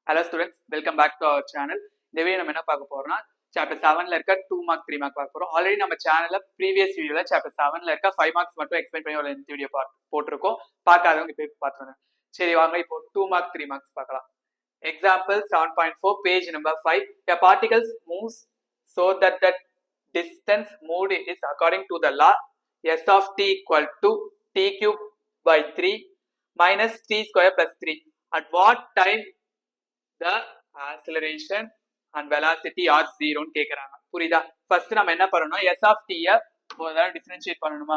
Hello students, welcome back to our channel. இந்த video நம்ம என்ன பார்க்க போறோம்னா சாப்டர் 7ல இருக்க 2 மார்க் 3 மார்க் பார்க்க போறோம். ஆல்ரெடி நம்ம சேனல்ல ப்ரீவியஸ் வீடியோல சாப்டர் 7ல இருக்க 5 மார்க்ஸ் மட்டும் எக்ஸ்பிளைன் பண்ணி ஒரு வீடியோ போட்டிருக்கோம். பார்க்காதவங்க போய் பார்த்துருங்க. சரி வாங்க இப்போ 2 மார்க் 3 மார்க்ஸ் பார்க்கலாம். Example 7.4 page number 5. A particles moves so that the distance moved is according to the law s of t equal to t cube by 3 minus t square plus 3. At what time the acceleration and velocity are 0 ன்னு கேக்குறாங்க. புரியுதா? First நம்ம என்ன பண்ணனும், s of t ய போதா differentiate பண்ணனுமா?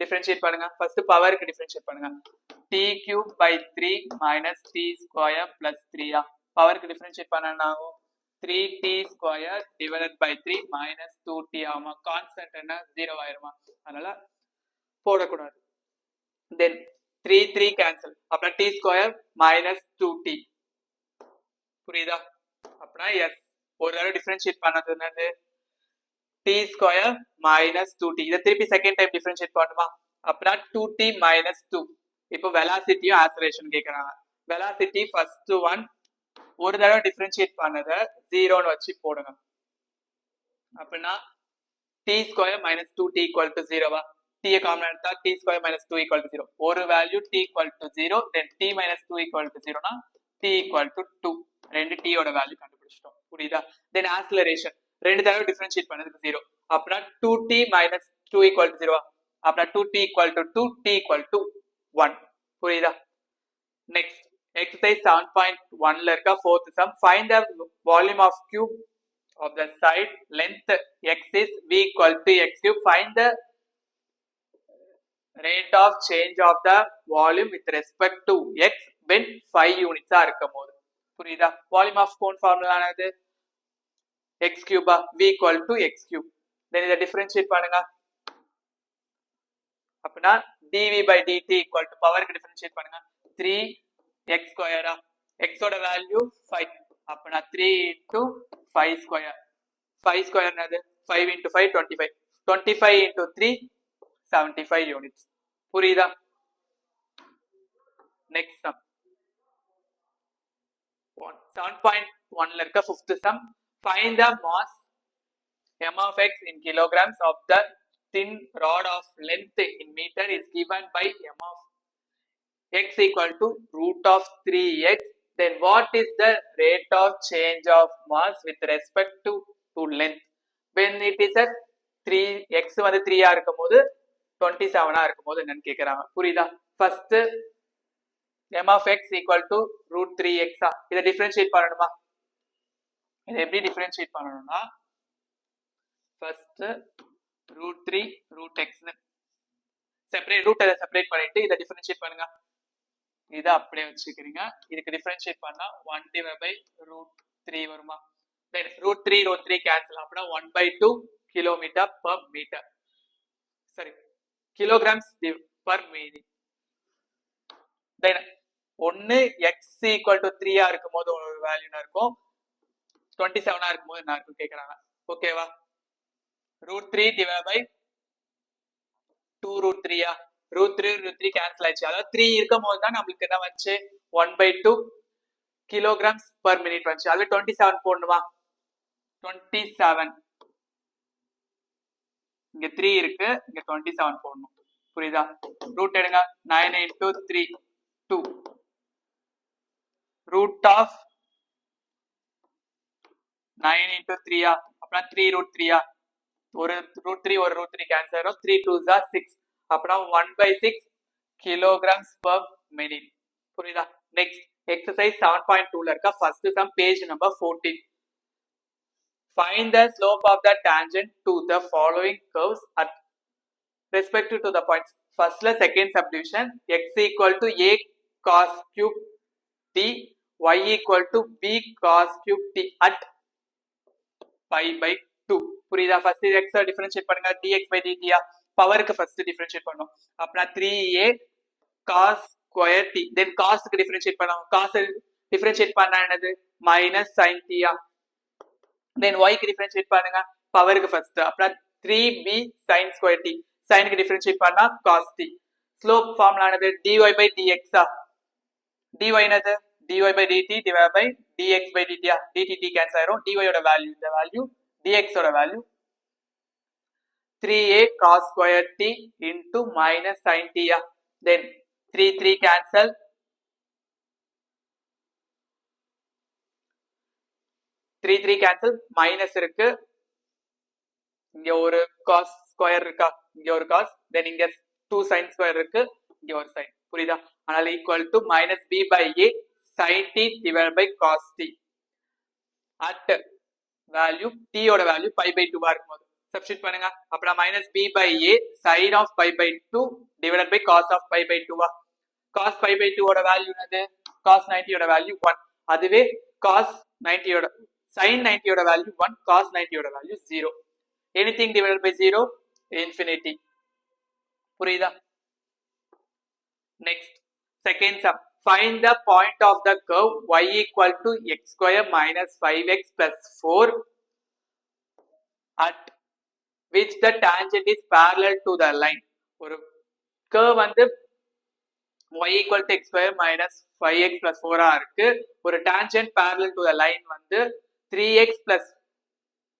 Differentiate பண்ணுங்க. ஃபர்ஸ்ட் பவருக்கு டிஃபரன்ஷியேட் பண்ணுங்க. t cube by 3 minus t square plus 3 ah பவருக்கு differentiate பண்ணனா 3t square divided by 3 minus 2t ஆமா. கான்ஸ்டன்ட் என்ன 0 ஆயிருமா? அதனால போடக்கூடாது. then 3 cancel. அப்ப t square minus 2t புரியுதா? அப்படினா s ஒரு தடவை டிஃபரன்ஷியேட் பண்ணது என்னது t ஸ்கொயர் மைனஸ் 2t. இதை திருப்பி செகண்ட் டைம் டிஃபரன்ஷியேட் பண்ணுமா? அப்படினா 2t மைனஸ் 2. இப்போ வெலாசிட்டியும் ஆக்சலரேஷன் கேட்கறாங்க. வெலாசிட்டி ஃபர்ஸ்ட் ஒன் ஒரு தடவை டிஃபரன்ஷியேட் பண்ணதை 0ன்னு வச்சு போடுங்க. அப்படின்னா t square minus 2t equal to 0வா? t காமன் எடுத்தா t square minus 2 equal to 0. ஒரு value t equal to 0, then t minus 2 equal to 0னா t ஈக்குவல் டு 2. ரெண்டு t ஓட வேல்யூ கண்டுபிடிச்சிட்டோம். புரியுதா? தென் ஆக்சலரேஷன் ரெண்டு தடவை டிஃபரன்ஷியேட் பண்ணதுக்கு 0. அப்படினா 2t minus 2 equal to 0. அப்படினா 2t equal to 2, t equal to 1. புரியுதா? நெக்ஸ்ட் எக்ஸசைஸ் 7.1 ல இருக்க fourth sum. Find the volume of cube of the side length x is v equal to x cube. Find the rate of change of the volume with respect to x when 5 units ஆ இருக்கும்போது. புரியுதா? Volume of cone formula என்னது? x cube v equal to x cube. then இத differentiate பண்ணுங்க. அப்படினா dv by dt equal to பவருக்கு differentiate பண்ணுங்க. 3x ஸ்கொயரா x ஓட value 5. அப்படினா 3 into 5 ஸ்கொயர். 5 ஸ்கொயர் என்னது? 5 into 5 25. 25 into 3 75 units. புரியுதா? நெக்ஸ்ட் சம் 7.1 ல இருக்க fifth sum. Find the mass m of x in kilograms of the thin rod of length in meter is given by m of x equal to root of 3x. Then what is the rate of change of mass with respect to length when it is at 3 x வந்து 3 ஆ இருக்கும்போது 27 ஆ இருக்கும்போது என்னன்னு கேக்குறாங்க. புரியுதா? First m of x equal to root 3x ஆ இதை differentiate பண்ணணுமா? இதை எப்படி டிஃபரன்ஷியேட் பண்ணணும்னா ஃபர்ஸ்ட் root 3 root x னு செப்பரேட் ரூட் அதை செப்பரேட் பண்ணிட்டு இதை டிஃபரன்ஷியேட் பண்ணுங்க. இதை அப்படியே வச்சுக்கிறீங்க. இதுக்கு டிஃபரன்ஷியேட் பண்ணா 1 divided by root 3 வருமா? then root 3 cancel. அப்படின்னா 1/2 கிலோமீட்டர் per மீட்டர். சரி, கிலோகிராம்ஸ் per மீட்டர். then ஒன்னு x equal to 3 ஆ இருக்கும்போது ஒரு வேல்யூ இருக்கும், 27 ஆ இருக்கும்போது என்ன இருக்கும் கேக்குறாங்க. ஓகேவா? root 3 divided by 2 root 3 ஆ root 3 கேன்சல் ஆயிடுச்சு. அதாவது 3 இருக்கும்போது தான் நம்மளுக்கு என்ன வந்துச்சு 1/2 கிலோகிராம்ஸ் per மினிட் வந்துச்சு. அதுவே 27 போடணுமா? 27 இங்க 3 இருக்கு, இங்க 27 போடணும். புரியுதா? ரூட் எடுங்க. 9 into 3 2 root of 9 into 3 ஆ அப்படினா 3 root 3 ஆ ஒரு root 3 ஒரு root 3 கேன்சல் ஆகும். 3 2s are 6. அப்படினா 1/6 kilograms per minute. புரியுதா? நெக்ஸ்ட் எக்ஸசைஸ் 7.2 ல இருக்க first sum page number 14. Find the slope of the tangent to the following curves at respect to the points. Firstல second subdivision x equal to a cos cube t, y equal to b cos cube t at pi by 2. புரியுதா? First x differentiate பண்ணுங்க. dx by dt ஆ பவருக்கு first differentiate பண்ணனும். அப்பனா 3a cos square t. then cos க்கு differentiate பண்ணனும். cos differentiate பண்ணா என்னது? minus sin t ஆ. then y க்கு டிஃபரன்ஷியேட் பண்ணுங்க பவருக்கு ஃபர்ஸ்ட். அப்பனா 3b sin square t. sin க்கு டிஃபரன்ஷியேட் பண்ணா cos t. ஸ்லோப் ஃபார்முலா என்னது? dy by dx ஆ. dy என்னது? dy by dt divided by dx by dt dt t cancel ஆயிரும் dy ஓட வேல்யூ இந்த வேல்யூ dx ஓட value 3a cos square t into minus sin t then 3 cancel 3 cancel minus இருக்கு இங்க ஒரு cos square இருக்கா இங்க ஒரு cos then இங்க 2 sin square இருக்கு இங்க ஒரு sin புரியுதா அதனால equal to minus b by a sin t divided by cos t at value t ஓட வேல்யூ pi by 2 இருக்கும்போது சப்ஸ்டிட்யூட் பண்ணுங்க அப்ப minus b by a sin of pi by 2 divided by cos of pi by 2 cos pi by 2 ஓட value என்னது cos 90 ஓட value 1 அதுவே cos 90 ஓட sin 90 ஓட வேல்யூ 1 cos 90 ஓட value 0 anything divided by 0 infinity புரியுதா next second sum find the point of the curve y equal to x square minus 5x plus 4 at which the tangent is parallel to the line ஒரு curve வந்து y equal to x square minus 5x plus 4 இருக்கு ஒரு tangent parallel to the line வந்து 3x plus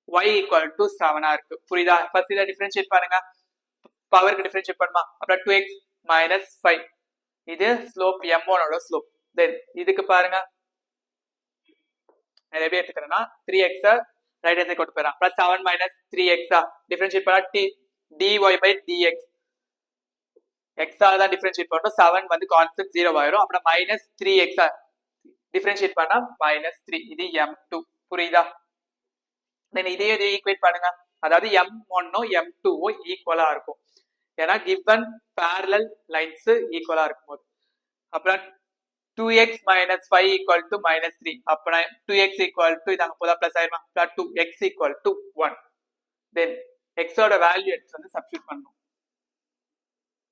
y equal to 7 இருக்கு புரியுதா first இத differentiate பண்ணுங்க பவருக்கு differentiate பண்ணுமா அப்புறம் 2x minus 5 இது ஸ்லோப் m1 ஓட ஸ்லோப் தென் இதுக்கு பாருங்க நான் எப்படி எடுத்துக்கிறேன்னா 3x ரைட் ஹேண்ட் சைடு கொண்டு போறேன் plus 7 minus 3x டிஃபரன்ஷியேட் பண்ணா dy by dx x தான் டிஃபரன்ஷியேட் பண்றோம் 7 வந்து கான்ஸ்டன்ட் 0 ஆயிரும் அப்புறம் minus 3x டிஃபரன்ஷியேட் பண்ணா minus 3 இது m2 புரியுதா தென் இதே ஈக்குவேட் பண்ணுங்க அதாவது m1 m2 ஈக்குவலா இருக்கும் ஏன்னா given parallel lines ஈக்குவலா இருக்கும்போது அப்புறம் 2x minus 5 equal to minus 3 அப்பனா 2x equal to இதாங்க போதா பிளஸ் ஆயிருமா 2x equal to 1 then x ஓட வேல்யூ எடுத்து வந்து சப்ஸ்டிட்யூட் பண்ணனும்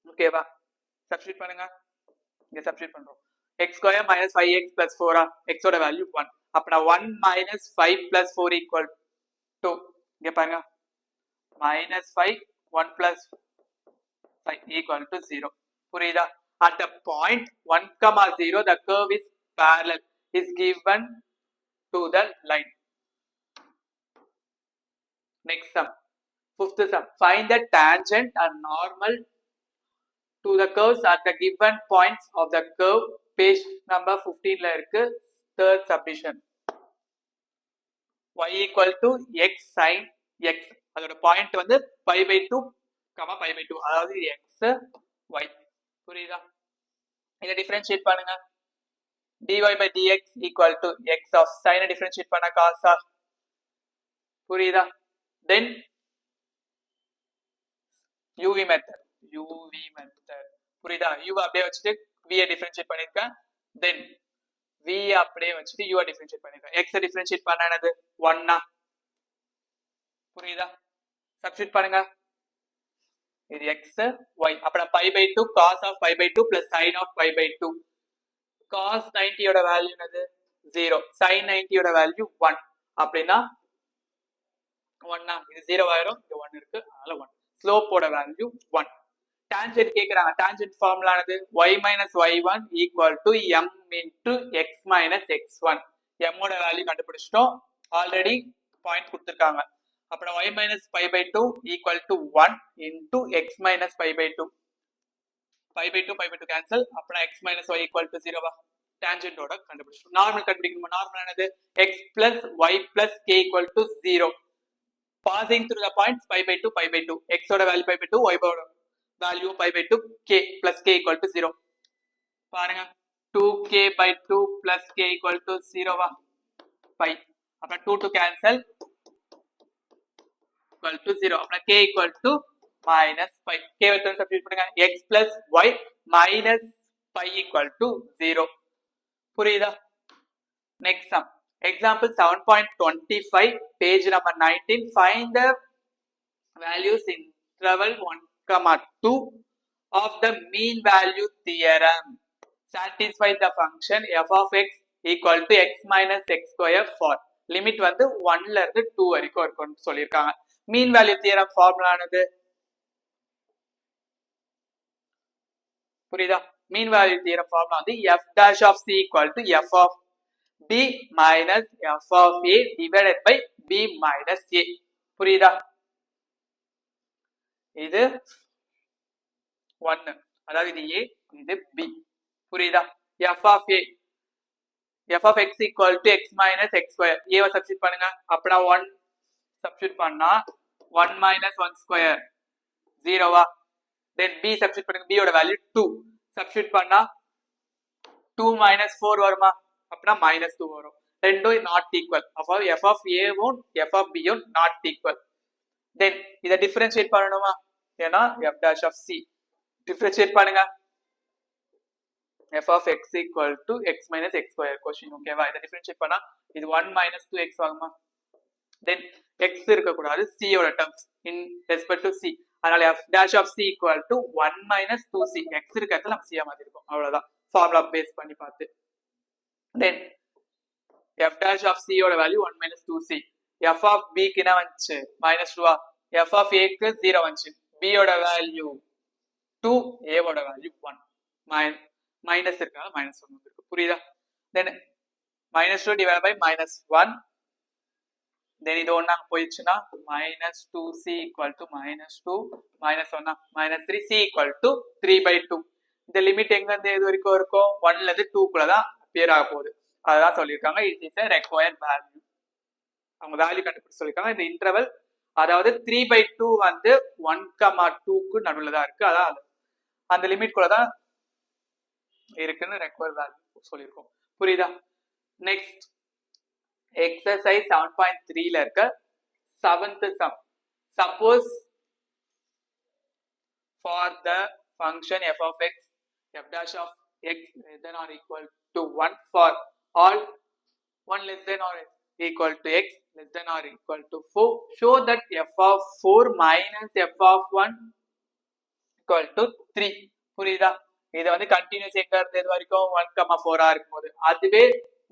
ஓகேவா சப்ஸ்டிட்யூட் பண்ணுங்க இங்க சப்ஸ்டிட்யூட் பண்றோம் x square minus 5x plus 4 x ஓட வேல்யூ 1 அப்பனா 1 minus 5 plus 4 equal to இங்க பாருங்க minus 5 1 plus 5 equal to 0 புரியுதா at the point 1 comma 0 the curve is parallel is given to the line next sum fifth sum find the tangent and normal to the curves at the given points of the curve page number 15 ல இருக்கு third subdivision y equal to x sin x அதோட point வந்து pi by 2 comma pi by 2 அதாவது இது x y புரியுதா இத differentiate பண்ணுங்க dy by dx equal to x of sin differentiate பண்ணா cos புரியுதா then uv method புரியுதா u அப்படியே வச்சிட்டு v டிஃபரன்ஷியேட் பண்ணிருக்கேன் then v அப்படியே வச்சிட்டு u டிஃபரன்ஷியேட் பண்ணிருக்கேன் x டிஃபரன்ஷியேட் பண்ணா என்னது 1 புரியுதா சப்ஸ்டிட்யூட் பண்ணுங்க இது x y அப்பறம் pi by 2 cos of pi by 2 plus sin of pi by 2 cos 90 ஓட வேல்யூ என்னது 0 sin 90 ஓட வேல்யூ 1 அப்படினா 1 இது 0 ஆயிரும் இங்க 1 இருக்கு அதனால 1 ஸ்லோப் ஓட வேல்யூ 1 tangent கேக்குறாங்க tangent ஃபார்முலா என்னது y minus y1 equal to m into x minus x1 m ஓட வேல்யூ கண்டுபிடிச்சிட்டோம் ஆல்ரெடி பாயிண்ட் கொடுத்திருக்காங்க அப்புறம் y minus pi by 2 equal to 1 into x minus pi by 2 pi by 2 cancel அப்புறம் x minus y equal to 0 tangent ஓட கண்டுபிடிச்சோம் normal கண்டுபிடிக்கணும் normal என்னது x plus y plus k equal to 0 passing through the points pi by 2 x ஓட value pi by 2 y ஓட value pi by 2 k plus k equal to 0 பாருங்க 2k by 2 plus k equal to 0 pi அப்புறம் 2 cancel equal to 0 அப்பனா k equal to minus pi k vector substitute பண்ணுங்க x plus y minus pi equal to 0 புரியுதா next sum example 7.25 page number 19 find the values in interval 1, 2 of the mean value theorem satisfy the function f of x equal to x minus x square for limit வந்து 1 ல இருந்து 2 வரைக்கும் இருக்கும்னு சொல்லிருக்காங்க mean value theorem formula ஆனது புரியுதா mean value theorem formula வந்து f dash of c equal to f of b minus f of a divided by b minus a. புரியுதா? இது 1, அதாவது இது a, இது b. புரியுதா? f of a, f of x equal to x minus x square. a வை substitute பண்ணுங்க. அப்படா 1 substitute பண்ணா 1 minus 1 square 0வா? then b சப்ஸ்டிட் பண்ணுங்க. b யோட வேல்யூ 2. சப்ஸ்டிட் பண்ணா 2 minus 4 வருமா? அப்படா minus 2 வரும். ரெண்டும் not equal. அப்போ f of a வும் f of b யும் not equal. then இதை differentiate பண்ணணுமா? ஏன்னா f dash of c differentiate பண்ணுங்க. f of x equal to x minus x square question. ஓகேவா? இதை differentiate பண்ணா இது 1 minus 2x ஆகுமா? then x இருக்கக்கூடாது, c யோட terms in respect to c. அதனால f dash of c equal to 1 minus 2c. x இருக்கிறதுல நம்ம c மாதிரி இருக்கும். அவ்வளவுதான் ஃபார்முலா பேஸ் பண்ணி பார்த்து. then f dash of c யோட value 1 minus 2c. f of b க்கு என்ன வந்துச்சு? minus 2 f of a க்கு 0 வந்துச்சு. b யோட வேல்யூ 2, a யோட வேல்யூ 1. மைனஸ் இருக்கனால minus 1 இருக்கு. புரியுதா? then minus 2 divided by minus 1. then இது ஒண்ணா போயிடுச்சுன்னா minus 2c equal to minus 2 minus 1 minus 3c equal to 3 by 2. இந்த லிமிட் எங்க இருந்து எது வரைக்கும் இருக்கும்? 1ல இருந்து 2 குள்ள தான் அப்பியர் ஆக போகுது. அதான் சொல்லியிருக்காங்க it is a required value. அவங்க வேல்யூ கண்டுபிடிச்சு சொல்லியிருக்காங்க. இந்த இன்டர்வல் அதாவது 3 by 2 வந்து 1,2க்கு நடுவுல தான் இருக்கு. அதான் அந்த லிமிட் குள்ள தான் இருக்குன்னு required value சொல்லியிருக்கோம். புரியுதா? நெக்ஸ்ட் exercise 7.3ல இருக்க 7th sum. Suppose for the function f of x, f dash of x less than or equal to 1 for all 1 less than or equal to x less than or equal to 4, show that f of 4 minus f of 1 equal to 3. புரியுதா? இது வந்து continuous எங்க இருந்து இது வரைக்கும் 1,4 இருக்கும்போது, அதுவே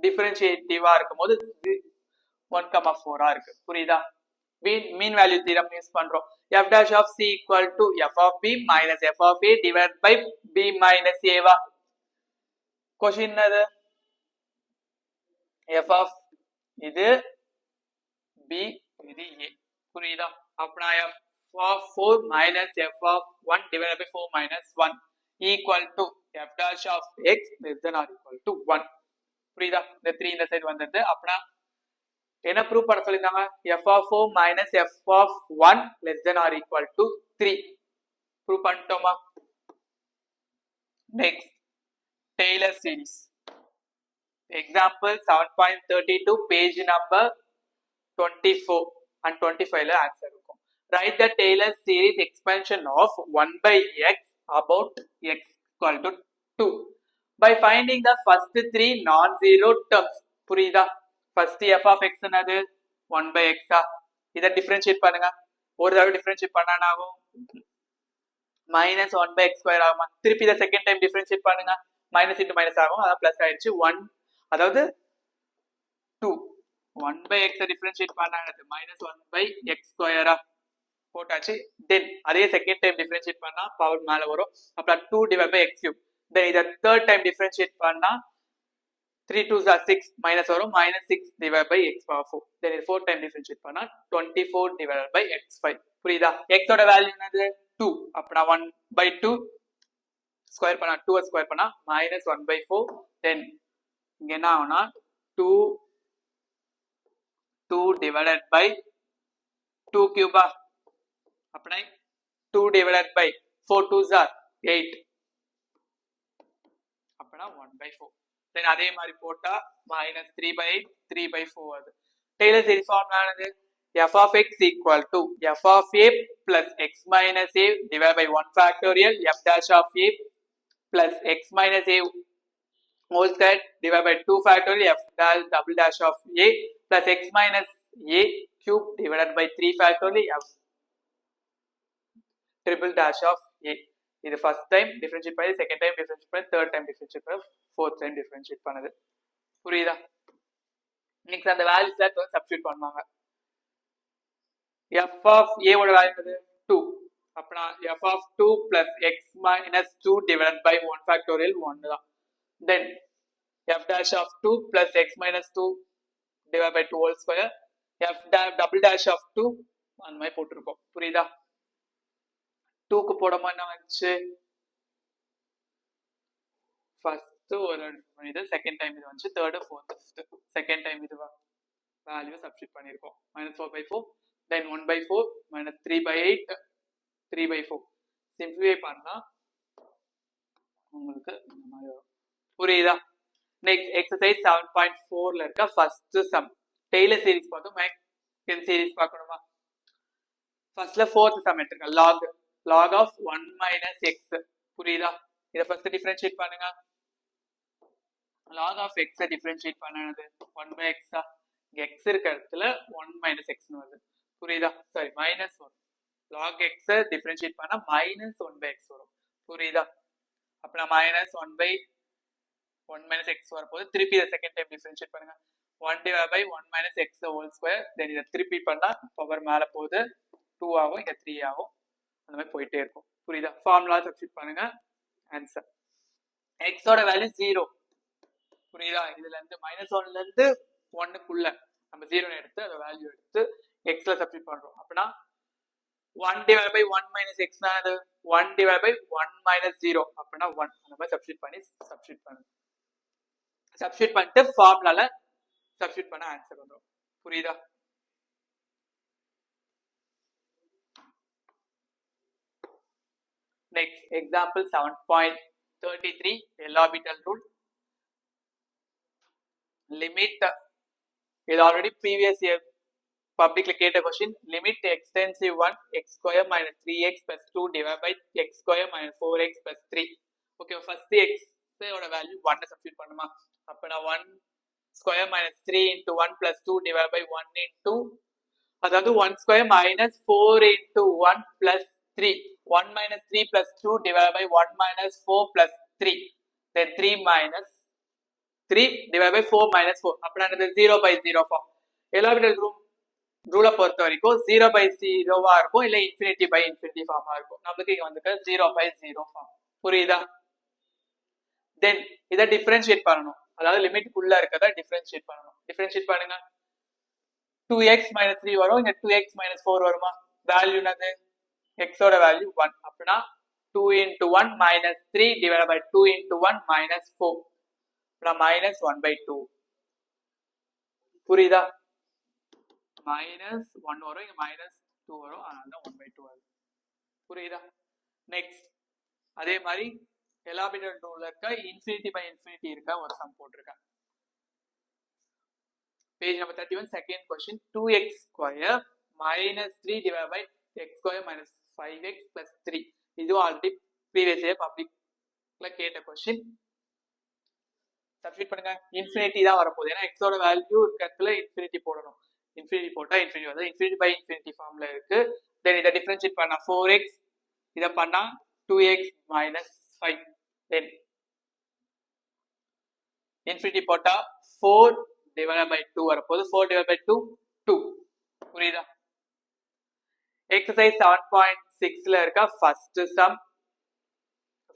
டிஃபரன்ஷியேட்டிவா இருக்கும்போது 1,4 இருக்கு. புரியுதா? மீன் வேல்யூ தியரம் யூஸ் பண்றோம். f dash of c equal to f of b minus f of a divided by b minus a வா? क्वेश्चन என்னது? f of இது b இது a. புரியுதா? அப்பனா f of 4 minus f of 1 divided by 4 minus 1 equal to f dash of x less than or equal to 1. புரியுதா? இந்த 3 இந்த side வந்தது. அப்பனா என்ன ப்ரூவ் பண்ண சொல்லிருக்காங்க? f of 4 minus f of 1 less than or equal to 3. Prove பண்ணிட்டோமா? Next Taylor series example 7.32 page number 24 and 25 ல ஆன்சர் இருக்கும். Write the Taylor series expansion of 1 by x about x equal to 2 by finding the first 3 non-zero terms. புரியுதா? First f of x என்னது? 1 by x. இதை differentiate பண்ணுங்க. ஒரு தடவை differentiate பண்ணா ஆகும் -1 by x ஸ்கொயர் ஆகுமா? திருப்பி இதை செகண்ட் டைம் டிஃபரன்ஷியேட் பண்ணுங்க. மைனஸ் இன்டு மைனஸ் ஆகும். அதான் பிளஸ் ஆயிடுச்சு. 1 அதாவது 2 1 by x டிஃபரன்ஷியேட் பண்ணானது -1 by x ஸ்கொயரா போட்டாச்சு. தென் அதே செகண்ட் டைம் டிஃபரன்ஷியேட் பண்ணா பவர் மேல வரும். அப்புறம் 2 divided by x cube. தென் இதை தேர்ட் டைம் டிஃபரன்ஷியேட் பண்ணா 3 2s are 6 மைனஸ் வரும். -6 divided by x power 4. தென் இது 4 டைம் டிஃபரன்ஷியேட் பண்ணா 24 divided by x 5. புரியுதா? x ஓட வேல்யூ என்னது? 2. அப்பனா 1 by 2 ஸ்கொயர் பண்ணா 2 ஸ்கொயர் பண்ணா -1 by 4. தென் இங்க என்ன ஆகும்னா 2 divided by 2 cube. அப்பனா 2 divided by 4 2s are 8. அப்பனா 1 by 4. தென் அதே மாதிரி போட்டா -3 by 8 3 by 4 வருது. டெய்லர் சீரிஸ் ஃபார்முலா என்னது? f of x equal to f of a plus x minus a divided by 1 factorial f dash of a plus x minus a whole square divided by 2 factorial f dash double dash of a plus x minus a cube divided by 3 factorial f triple dash of a. இது first time differentiate பண்ணி, second time differentiate பண்ணி, third time differentiate பண்ணி, fourth time differentiate பண்ணது. புரியுதா? Next அந்த values substitute பண்ணுவாங்க. f of a ஓட value என்னது? 2. அப்பனா f of 2 plus x minus 2 divided by 1 factorial 1 தான். Then f dash of 2 plus x minus 2 divided by 2 whole square, f double dash of 2 அந்த மாதிரி போட்டிருக்கோம். புரியுதா? 2க்கு போடுமா என்ன வந்துச்சு? ஃபர்ஸ்ட் ஒரு இது, செகண்ட் டைம் இது வந்துச்சு, third fourth fifth, second time இது வேல்யூ சப்ஸ்டிட் பண்ணியிருக்கோம். -4/4 then 1/4 minus 3/8 3/4 சிம்பிளிஃபை பண்ணா உங்களுக்கு இந்த மாதிரி வரும். புரியுதா? நெக்ஸ்ட் எக்ஸசைஸ் 7.4ல இருக்க ஃபர்ஸ்ட் சம் டெய்லர் சீரிஸ் பார்த்தோம். மேக்ஸ்வெல் சீரிஸ் பார்க்கணுமா? ஃபர்ஸ்ட்ல ஃபோர்த் சம் எடுத்துருக்கேன். log of 1 minus x. புரியுதா? இதை ஃபர்ஸ்ட் டிஃபரன்ஷியேட் பண்ணுங்க. log of x டிஃபரன்ஷியேட் பண்ணது 1/x தான். x இருக்க இடத்துல 1 minus x னு வருது. புரியுதா? Sorry minus 1. log x differentiate பண்ணா -1/x வரும். புரியுதா? அப்ப நான் -1 minus x வரப்போது. திருப்பி இதை செகண்ட் டைம் டிஃபரன்ஷியேட் பண்ணுங்க. 1 divided by 1 minus x whole square. then இதை திருப்பி பண்ணா பவர் மேல போகுது, 2 ஆகும், இங்க 3 ஆகும். அந்த மாதிரி போயிட்டே இருக்கும். புரியுதா? ஃபார்முலா சப்ஸ்டிட் பண்ணுங்க. ஆன்சர் x ஓட வேல்யூ 0. புரியுதா? இதுல இருந்து -1ல இருந்து 1க்குள்ள நம்ம 0 எடுத்து அந்த வேல்யூ எடுத்து x ல சப்ஸ்டிட் பண்றோம். அப்படின்னா 1 divided by 1 minus x னா அது 1 divided by 1 minus 0 அப்படின்னா 1. அந்த மாதிரி சப்ஸ்டிட் பண்ணுங்க. சப்ஸ்டிட் பண்ணிட்டு ஃபார்முலால சப்ஸ்டிட் பண்ண ஆன்சர் வந்துரும். புரியுதா? Next example 7.33 L'Hopital rule. Limit இது ஆல்ரெடி ப்ரீவியஸ் இயர் பப்ளிக்ல கேட்ட question. Limit extensive 1 x square minus 3x plus 2 divided by x square minus 4x plus 3. Okay, first x ஓட வேல்யூ 1 சப்ஸ்டிட் பண்ணுமா? அப்ப நான் 1 square minus 3 into 1 plus 2 divided by 1 into, அதாவது 1 square minus 4 into 1 plus 3. 1 minus 3 plus 2 divided by 1 minus 4 plus 3. Then 3 minus 3 divided by 4 minus 4. அப்படின்னா 0/0 form. L'Hopital ரூலை பொறுத்த வரைக்கும் 0/0 இருக்கும், இல்ல ∞/∞ ஃபார்மா இருக்கும். நம்மளுக்கு இங்க வந்துட்டு 0/0 ஃபார்ம். புரியுதா? தென் இதை டிஃபரன்ஷியேட் பண்ணணும். அதாவது லிமிட்டுக்குள்ள இருக்கதை டிஃபரன்ஷியேட் பண்ணணும். டிஃபரன்ஷியேட் பண்ணுங்க. 2x minus 3 வரும், இங்க 2x minus 4 வருமா? வேல்யூ என்னது? x ஓட வேல்யூ 1. அப்படின்னா 2 into 1 minus 3 divided by 2 into 1 minus 4. -1/2. புரியுதா? -1 வரும், இங்க -2 வரும், அதனால 1/2 வரும். புரியுதா? நெக்ஸ்ட் அதே மாதிரி L'Hopital ரூல்ல இருக்க ∞/∞ இருக்க ஒரு சம் போட்டிருக்கேன். Page number 31 second question. 2x square minus 3 divided by x square minus 5x plus 3. இது ஆல்ரெடி ப்ரீவியஸ் இயர் பப்ளிக்ல கேட்ட क्वेश्चन. சப்ஸ்டிட் பண்ணுங்க. இன்ஃபினிட்டி தான் வரப்போகுது, ஏன்னா x ஓட வேல்யூ இருக்கிறதுல இன்ஃபினிட்டி போடணும். இன்ஃபினிட்டி போட்டா இன்ஃபினிட்டி வருது. ∞/∞ ஃபார்ம்ல இருக்கு. தென் இதை டிஃபரன்ஷியேட் பண்ணா 4x, இதை பண்ணா 2x minus 5. தென் இன்ஃபினிட்டி போட்டா 4 divided by 2 வரப்போகுது. 4 divided by 2 2. புரியுதா? எக்ஸசைஸ் 7.6ல இருக்க first sum.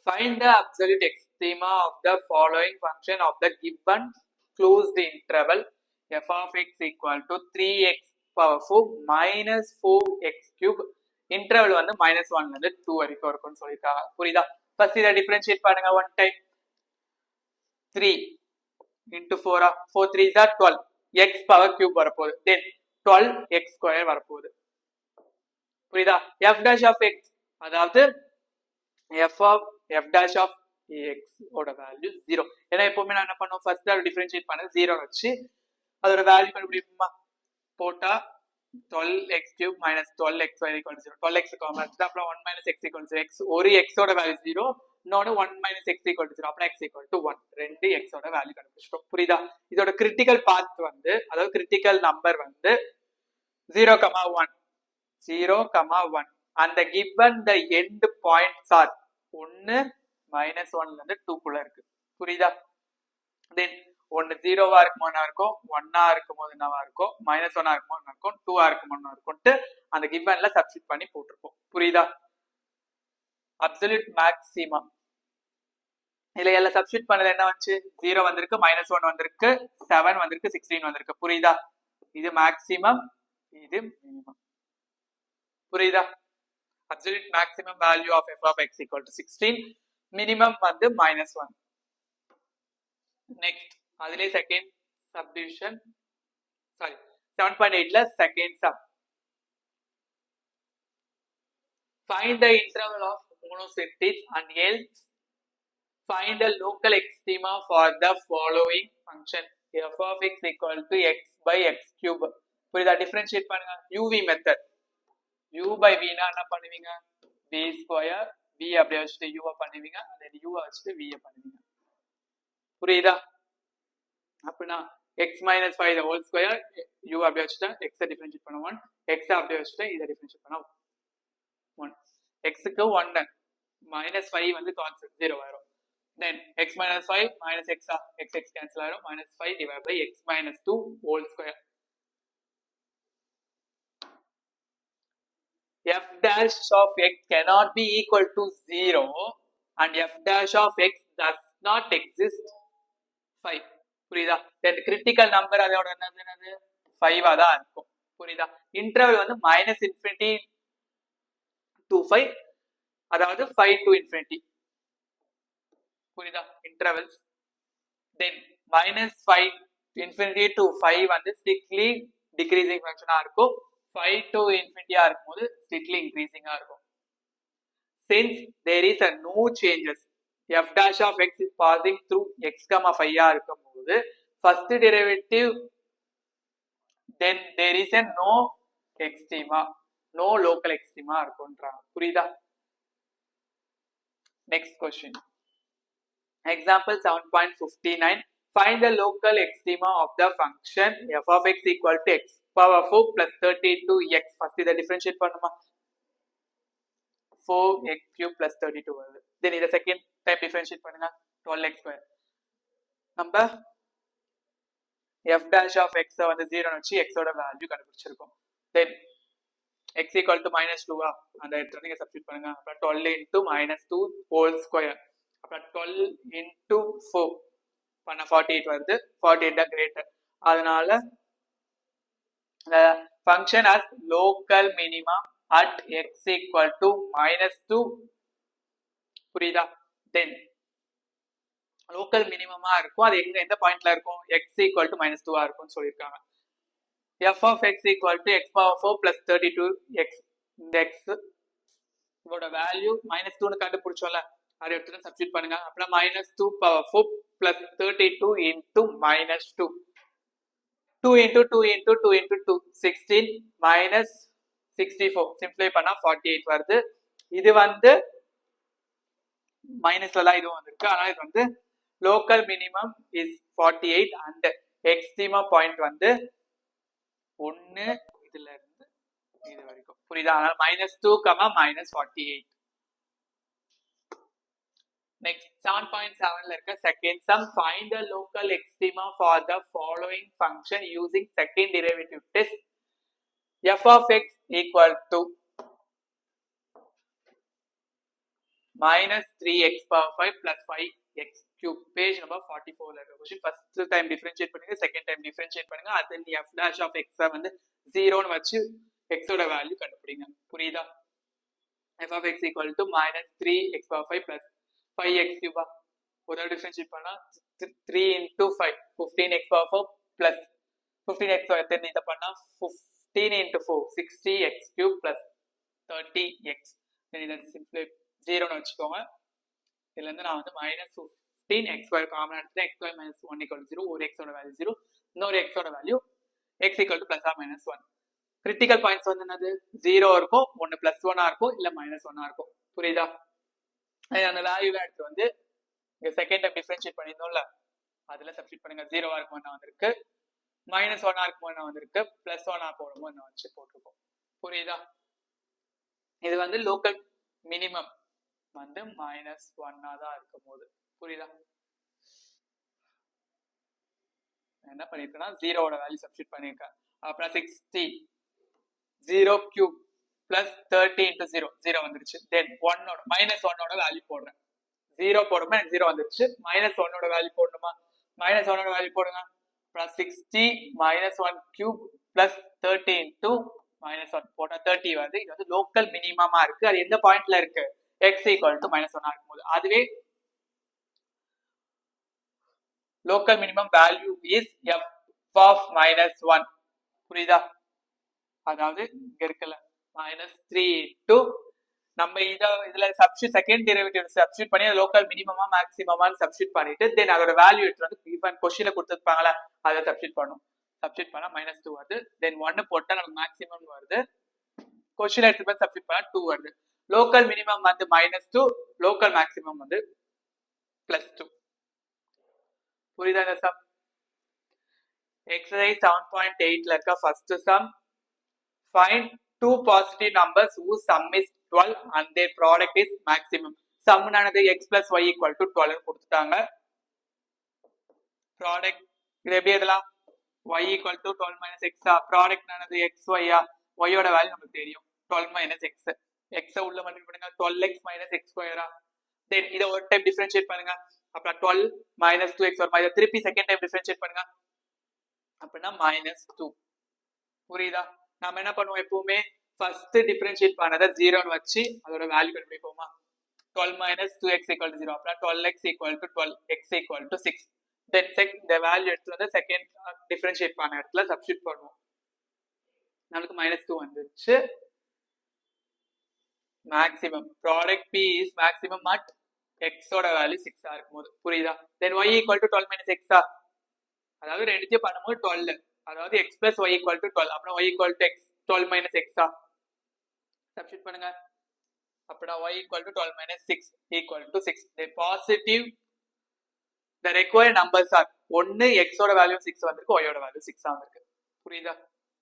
Find the absolute extrema of the following function of the given closed interval f of x equal to 3x power 4 minus 4x cube. Interval வந்து -1ல இருந்து 2 வரைக்கும் இருக்கும்னு சொல்லிருக்காங்க. புரியுதா? First இதை டிஃபரன்ஷியேட் பண்ணுங்க. 1 time 3 into 4 4 3 is 12 x power cube வரப்போகுது. தென் 12x square வரப்போகுது. புரியுதா? f dash of x, அதாவது f dash of x ஓட வேல்யூ 0. ஏன்னா எப்பவுமே நான் என்ன பண்ணுவோம், ஃபர்ஸ்ட் அதை டிஃபரன்ஷியேட் பண்ண 0 வச்சு அதோட வேல்யூ கண்டுபிடிப்போமா? போட்டா 12x cube minus 12x equal to 0. 12x common எடுத்து அப்புறம் 1 minus x equal to 0. x ஒரு x ஓட வேல்யூ 0, இன்னொன்னு 1 minus x equal to 0. அப்புறம் x equal to 1. ரெண்டு x ஓட வேல்யூ கண்டுபிடிச்சிட்டோம். புரியுதா? இதோட கிரிட்டிக்கல் பாத் வந்து, அதாவது கிரிட்டிக்கல் நம்பர் வந்து 0,1 0,1. அந்த given the end points are 1 -1ல இருந்து 2 இருக்கு. புரியுதா? தென் 1 0வா இருக்குமோனா இருக்கும், 1ஆ இருக்கும்போது என்னவா இருக்கும், -1ஆ இருக்குமோனா இருக்கும், 2ஆ இருக்குமோனா இருக்கும்ட்டு அந்த கிவன்ல சப்ஸ்டிட் பண்ணி போட்டுருப்போம். புரியுதா? Absolute maximum. இதுல எல்லாம் சப்ஸ்டிட் பண்ணது என்ன வந்துச்சு? 0 வந்திருக்கு, -1 வந்திருக்கு, 7 வந்திருக்கு, 16 வந்திருக்கு. புரியுதா? இது மேக்ஸிமம், இது மினிமம். புரியுதா? Absolute maximum value of f of x equal to 16, minimum வந்து -1. நெக்ஸ்ட் அதுலயே செகண்ட் சப்டிவிஷன், சாரி 7.8ல second sum. Find the interval of monocytes and else find the local extrema for the following function f of x equal to x by x cube. புரியுதா? Differentiate பண்ணுங்க. uv method. u by v னா என்ன பண்ணுவீங்க? v square, v அப்படியே வச்சுட்டு u பண்ணுவீங்க, அதே u வச்சுட்டு v பண்ணுவீங்க. புரியுதா? அப்படின்னா x minus 5 the whole square, u அப்படியே வச்சுட்டு x டிஃபரன்ஷியேட் பண்ண 1, x அப்படியே வச்சுட்டு இதை டிஃபரன்ஷியேட் பண்ண 1. x க்கு 1 -5 வந்து கான்ஸ்டன்ட் 0 வரும். then x minus 5 minus x x cancel ஆயிரும், -5 divided by x minus 2 whole square. f dash of x cannot be equal to 0 and f dash of x does not exist 5. புரியுதா? then critical number அதோட என்னது 5 தான் இருக்கும். புரியுதா? Interval வந்து -infinity to 5, அதாவது 5 to infinity. புரியுதா? இன்டர்வல்ஸ். then -5 infinity to 5 வந்து strictly decreasing function இருக்கும், 5 to infinity இருக்கும்போது strictly increasing இருக்கும். since there is a no changes, f dash of x is passing through x, 5 இருக்கும்போது first derivative, then there is a no extrema, no local extrema இருக்கும்ன்றாங்க. புரியுதா? next question. Example 7.59. Find the local extrema of the function f of x equal to x power 4 plus 32x. First இதை differentiate பண்ணுமா? 4x cube plus 32 வருது. then இதை second time differentiate பண்ணுங்க, 12x square. நம்ம f dash of x வந்து 0 வச்சு x ஓட value கண்டுபிடிச்சிருக்கோம். then x equal to -2 அந்த இடத்துல நீங்க சப்ஸ்டிட் பண்ணுங்க. அப்புறம் 12 into -2 whole square, அப்புறம் 12 into 4 பண்ண 48 வருது. 48 தான் கிரேட்டர், அதனால the function has local minimum at x equal to -2. புரியுதா? then local minimum இருக்கும், அது எங்க எந்த பாயிண்ட்ல இருக்கும்? x equal to -2 இருக்கும்னு சொல்லியிருக்காங்க. f of x equal to x power 4 plus 32x. இந்த x இதோட வேல்யூ -2 கண்டுபிடிச்சோம்ல, அதை எடுத்து சப்ஸ்டிட் பண்ணுங்க. அப்புறம் -2 power 4 plus 32 into -2, 2 into 2 into 2 into 2 16 minus 64, சிம்பிளை பண்ணா 48 வருது. இது வந்து மைனஸ்லாம் இதுவும் வந்திருக்கு, ஆனால் இது வந்து local minimum is 48 and extrema point வந்து 1 இதுல இருந்து இது வரைக்கும். புரியுதா? அதனால -2, -48. next 7.7ல இருக்க second sum. Find the local extrema for the following function using second derivative test. f of x equal to -3x power 5 plus 5x cube. page number 44 ல இருக்க question. first time differentiate பண்ணுங்க, second time differentiate பண்ணுங்க, then f dash of x வந்து 0 னு வச்சு x ஓட value கண்டுபிடிங்க. புரியுதா? f of x equal to -3x power 5 plus 5x cube. ஒரு டிஃபரன்ஷியேட் பண்ணா 3 into 5 15x power 4 plus 15x square, then இத பண்ணா 15 into 4 60x cube plus 30x. then இத சிம்பிளை 0 னு வச்சுக்கோங்க. இதுல இருந்து நான் வந்து -15x square காமன் எடுத்துட்டேன். x square minus 1 equal to 0. ஒரு x ஓட வேல்யூ 0, இன்னொரு x ஓட value x equal to plus or minus 1. Critical points வந்து என்னது? 0 இருக்கும், ஒன்னு +1 இருக்கும், இல்ல -1 இருக்கும். புரியுதா? அந்த வேல்யூவை எடுத்து வந்து இங்க செகண்ட் டைம் டிஃபரன்ஷியேட் பண்ணியிருந்தோம்ல, அதுல சப்ஸ்டிட் பண்ணுங்க. 0 இருக்கும் என்ன வந்திருக்கு, -1 இருக்கும் என்ன வந்திருக்கு, +1 போடும்போது என்ன வச்சு போட்டிருக்கோம். புரியுதா? இது வந்து லோக்கல் மினிமம் வந்து -1 தான் இருக்கும் போது. புரியுதா? என்ன பண்ணிருக்கேன்னா 0 ஓட வேல்யூ சப்ஸ்டிட் பண்ணிருக்கேன். அப்புறம் 60 0 cube பிளஸ் 30 இன்டூ 0 0 வந்துருச்சு. தென் 1 மைனஸ் 1 வேல்யூ போடுறேன். 0 போடுமா எனக்கு 0 வந்துருச்சு. மைனஸ் 1 வேல்யூ போடணுமா? மைனஸ் 1 வேல்யூ போடுங்க. Plus 60 minus 1 cube plus 30 into minus 1 போட்டா 30 வருது. இது வந்து லோக்கல் மினிமமா இருக்கு. அது எந்த பாயிண்ட்ல இருக்கு? x ஈக்குவல் டு மைனஸ் 1 இருக்கும்போது. அதுவே local minimum value is f of minus 1. புரியுதா? அதாவது இங்க இருக்குல்ல மைனஸ் 3 இன்டூ நம்ம இதுல சப்ஸ்டிட் செகண்ட் டெரிவேட்டிவ் சப்ஸ்டிட் பண்ணி லோக்கல் மினிமமா மேக்ஸிமமா சப்ஸ்டிட் பண்ணிட்டு தென் அதோட வேல்யூ எடுத்து வந்து கிவன் क्वेश्चनல கொடுத்திருப்பாங்கல அதை சப்ஸ்டிட் பண்ணனும். சப்ஸ்டிட் பண்ணா மைனஸ் 2 வருது. தென் 1 போட்டா நமக்கு மேக்ஸிமம் வருது. क्वेश्चन எடுத்து போய் சப்ஸ்டிட் பண்ணா 2 வருது. லோக்கல் மினிமம் வந்து மைனஸ் 2, லோக்கல் மேக்ஸிமம் வந்து பிளஸ் 2. புரியுதா இந்த சம்? எக்ஸசைஸ் 7.8ல இருக்க first sum, find two positive numbers whose sum is 12 and their product is maximum. sum ஆனது x plus y equal to 12 கொடுத்துட்டாங்க. product இது எப்படி எழுதலாம்? y equal to 12 minus x. product ஆனது x y y ஓட value நமக்கு தெரியும் 12 minus x. x உள்ள மல்டிப்ளை பண்ணுங்க 12x minus x square. then இத ஒரு டைம் டிஃபரன்ஷியேட் பண்ணுங்க. அப்புறம் 12 minus 2x வரும். இத திருப்பி செகண்ட் டைம் டிஃபரன்ஷியேட் பண்ணுங்க. அப்படினா -2. புரியுதா? நாம என்ன பண்ணுவோம் எப்பவுமே ஃபர்ஸ்ட் டிஃபரன்ஷியேட் பண்ணத 0 ன்னு வச்சு அதோட value கண்டுபிடிப்போமா? 12 minus 2x equal to 0. அப்ப 12x equal to 12, x equal to 6. then இந்த வேல்யூ எடுத்து வந்து செகண்ட் டிஃபரன்ஷியேட் பண்ண இடத்துல சப்ஸ்டிட்யூட் பண்ணுவோம். நமக்கு -2 வந்துருச்சு. Maximum product p is maximum at x ஓட வேல்யூ 6 ஆ இருக்கும்போது. புரியுதா? then y equal to 12 minus x. அதாவது ரெண்டுத்தையும் பண்ணும்போது 12, அதாவது x plus y equal to 12. அப்புறம் y equal to x 12 minus x substitute பண்ணுங்க. அப்புறம் y equal to 12 minus 6 equal to 6. the positive the required numbers are 1 x ஓட value 6 வந்திருக்கு, y ஓட வேல்யூ 6 ஆ வந்திருக்கு. புரியுதா?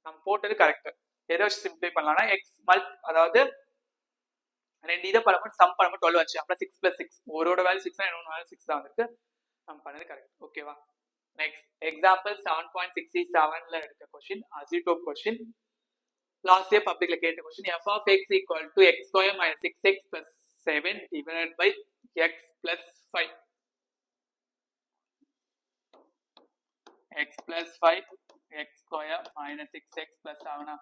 நம்ம போட்டது கரெக்ட். எதை வச்சு சிம்பிளை பண்ணலாம்னா x அதாவது ரெண்டு இதை பண்ணும்போது சம் பண்ணும்போது 12 வச்சு அப்புறம் 6 plus 6 ஒரோட வேல்யூ 6 தான், இன்னொரு வேல்யூ 6 தான் வந்திருக்கு. நம்ம பண்ணது கரெக்ட். ஓகேவா? நெக்ஸ்ட் எக்ஸாம்பிள் 7.67ல எடுத்த क्वेश्चन அசிட்டோப் क्वेश्चन. லாஸ்ட் இயர் பப்ளிக்ல கேட்ட question f of x equal to x square minus 6x plus 7 divided by x plus 5. x plus 5 x square minus 6x plus 7.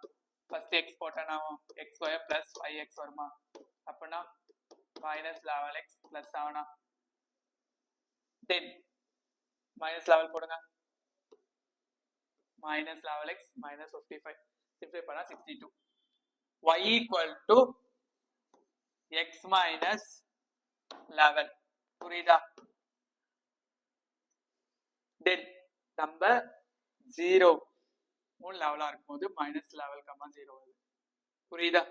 First x போட்டா x square plus 5x வருமா? அப்பனா minus 11x plus 7. then minus 11 போடுங்க. minus 11x minus 55. simplify பண்ணா 62. y equal to x minus 11. புரியுதா? then number 0 லெவலா இருக்கும்போது minus 11, 0 வருது. புரியுதா?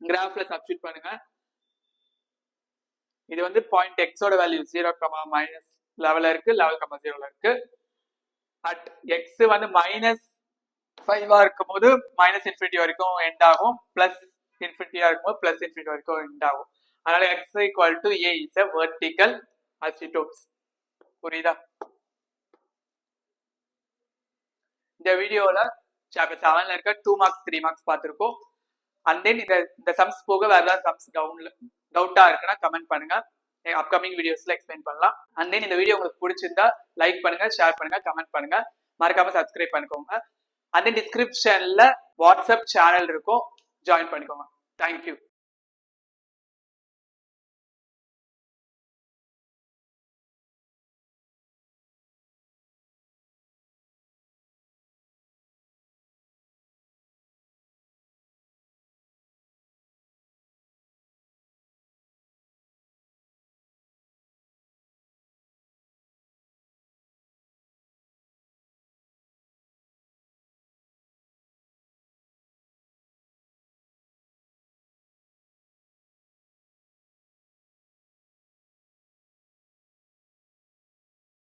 கிராஃப்ல சப்ஸ்டிட்யூட் பண்ணுங்க. இது வந்து பாயிண்ட் x ஓட வேல்யூ 0, minus 11 இருக்கு, 11, 0 இருக்கு. அட் x வந்து -5 இருக்கும்போது -infinity வரைக்கும் எண்ட் ஆகும், +infinity இருக்கும்போது +infinity வரைக்கும் எண்ட் ஆகும். அதனால x equal to a is a vertical asymptotes. புரியுதா? இந்த வீடியோல சாப்டர் 7ல இருக்க 2 மார்க்ஸ் 3 மார்க்ஸ் பார்த்திருக்கோம். and then இந்த சம்ஸ் போக வேற ஏதாவது சம்ஸ் டவுட்டா இருக்குன்னா கமெண்ட் பண்ணுங்க. அப்கமிங் வீடியோஸ்ல எக்ஸ்பிளைன் பண்ணலாம். and then இந்த வீடியோ உங்களுக்கு பிடிச்சிருந்தா லைக் பண்ணுங்க, ஷேர் பண்ணுங்க, கமெண்ட் பண்ணுங்க, மறக்காம சப்ஸ்கிரைப் பண்ணிக்கோங்க. and then டிஸ்கிரிப்ஷன்ல வாட்ஸ்அப் சேனல் இருக்கும், ஜாயின் பண்ணிக்கோங்க. தேங்க்யூ.